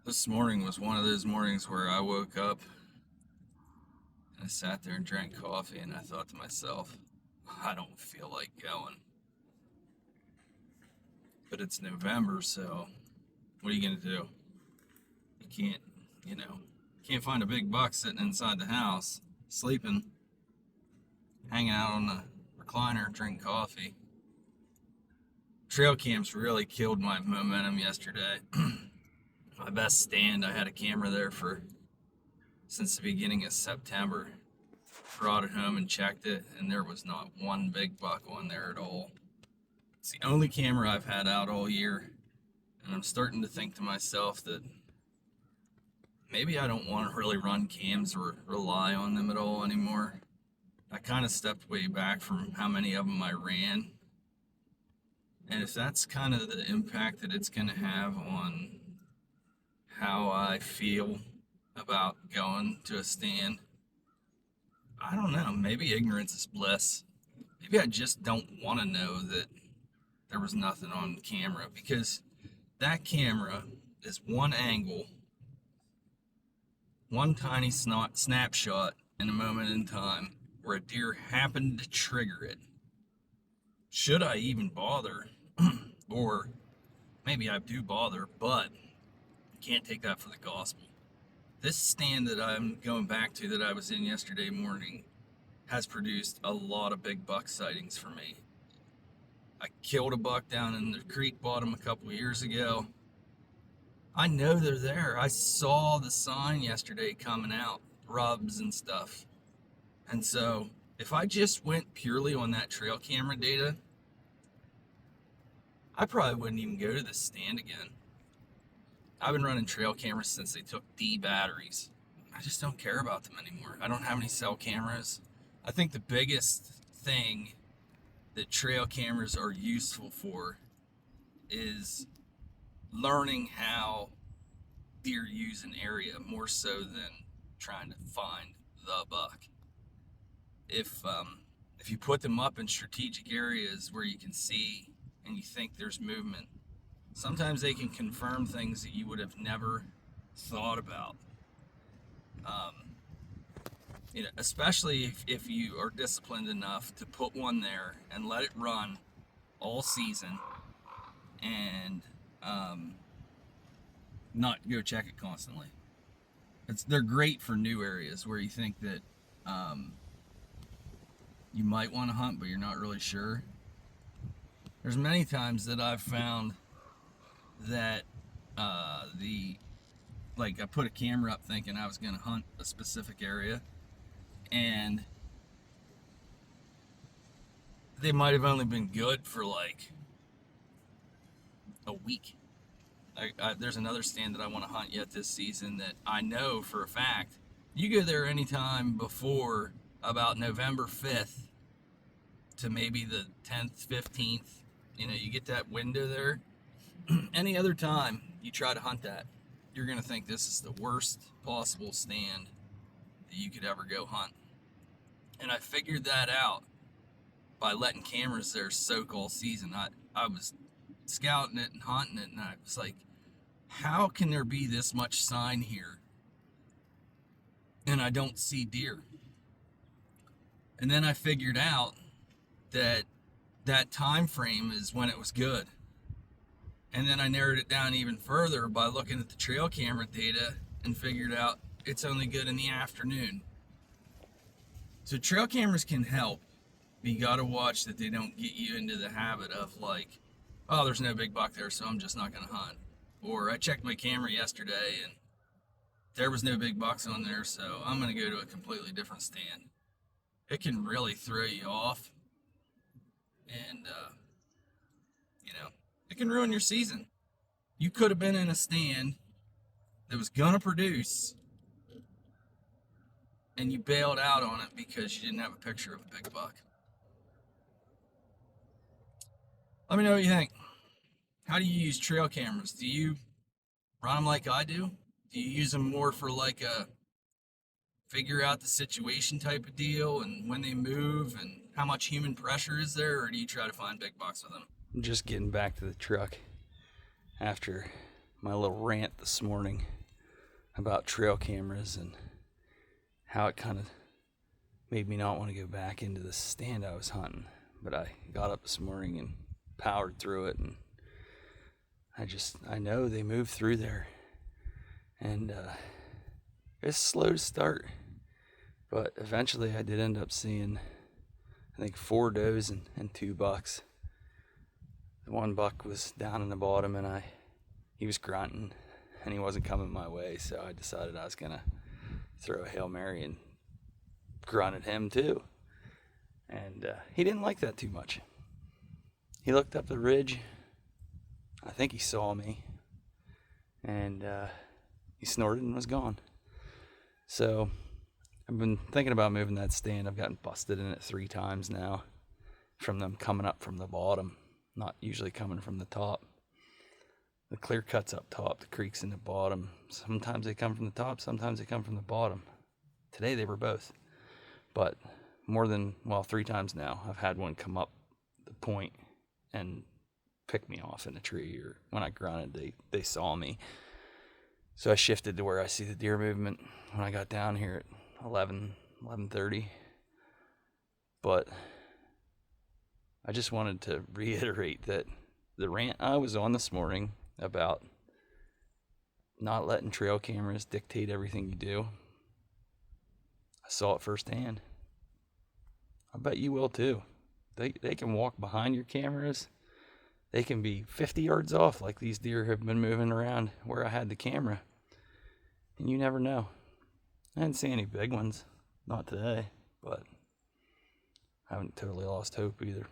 This morning was one of those mornings where I woke up and I sat there and drank coffee and I thought to myself, I don't feel like going. But it's November, so what are you going to do? You can't, you know, can't find a big buck sitting inside the house, sleeping, hanging out on the recliner, drinking coffee. Trail camps really killed my momentum yesterday. My best stand, I had a camera there for since the beginning of September. Brought it home and checked it, and there was not one big buck on there at all. It's the only camera I've had out all year, and I'm starting to think to myself that maybe I don't want to really run cams or rely on them at all anymore. I kind of stepped way back from how many of them I ran, and if that's kind of the impact that it's going to have on how I feel about going to a stand, I don't know. Maybe ignorance is bliss. Maybe I just don't want to know that there was nothing on camera, because that camera is one angle, one tiny snapshot in a moment in time where a deer happened to trigger it. Should I even bother? Or maybe I do bother, but can't take that for the gospel. This stand that I'm going back to that I was in yesterday morning has produced a lot of big buck sightings for me. I killed a buck down in the creek bottom a couple years ago. I know they're there. I saw the sign yesterday coming out, rubs and stuff. And so if I just went purely on that trail camera data, I probably wouldn't even go to this stand again. I've been running trail cameras since they took D batteries. I just don't care about them anymore. I don't have any cell cameras. I think the biggest thing that trail cameras are useful for is learning how deer use an area more so than trying to find the buck. If you put them up in strategic areas where you can see and you think there's movement, sometimes they can confirm things that you would have never thought about. Especially if you are disciplined enough to put one there and let it run all season and not go check it constantly. They're great for new areas where you think that you might want to hunt, but you're not really sure. There's many times that I've found that I put a camera up thinking I was going to hunt a specific area, and they might have only been good for like a week. There's another stand that I want to hunt yet this season that I know for a fact you go there anytime before about November 5th to maybe the 10th, 15th. You get that window there. Any other time you try to hunt that, you're going to think this is the worst possible stand that you could ever go hunt. And I figured that out by letting cameras there soak all season. I was scouting it and hunting it, and I was like, how can there be this much sign here and I don't see deer? And then I figured out that time frame is when it was good. And then I narrowed it down even further by looking at the trail camera data and figured out it's only good in the afternoon. So trail cameras can help, but you got to watch that they don't get you into the habit of like, oh, there's no big buck there, so I'm just not going to hunt. Or I checked my camera yesterday and there was no big bucks on there, so I'm going to go to a completely different stand. It can really throw you off, and it can ruin your season. You could have been in a stand that was going to produce, and you bailed out on it because you didn't have a picture of a big buck. Let me know what you think. How do you use trail cameras? Do you run them like I do? Do you use them more for like a figure out the situation type of deal and when they move and how much human pressure is there, or do you try to find big bucks with them? I'm just getting back to the truck after my little rant this morning about trail cameras and how it kind of made me not want to go back into the stand I was hunting. But I got up this morning and powered through it, and I know they move through there. And it's slow to start, but eventually I did end up seeing, I think, 4 does and 2 bucks. The one buck was down in the bottom, and he was grunting, and he wasn't coming my way, so I decided I was gonna throw a Hail Mary and grunt at him too. And he didn't like that too much. He looked up the ridge. I think he saw me, and he snorted and was gone. So I've been thinking about moving that stand. I've gotten busted in it 3 times now from them coming up from the bottom, not usually coming from the top. The clear cut's up top, the creek's in the bottom. Sometimes they come from the top, sometimes they come from the bottom. Today they were both. But more than, 3 times now, I've had one come up the point and pick me off in a tree, or when I grunted, they saw me. So I shifted to where I see the deer movement when I got down here at 11:30. But I just wanted to reiterate that the rant I was on this morning about not letting trail cameras dictate everything you do, I saw it firsthand. I bet you will too. They can walk behind your cameras. They can be 50 yards off, like these deer have been moving around where I had the camera. And you never know. I didn't see any big ones. Not today, but I haven't totally lost hope either.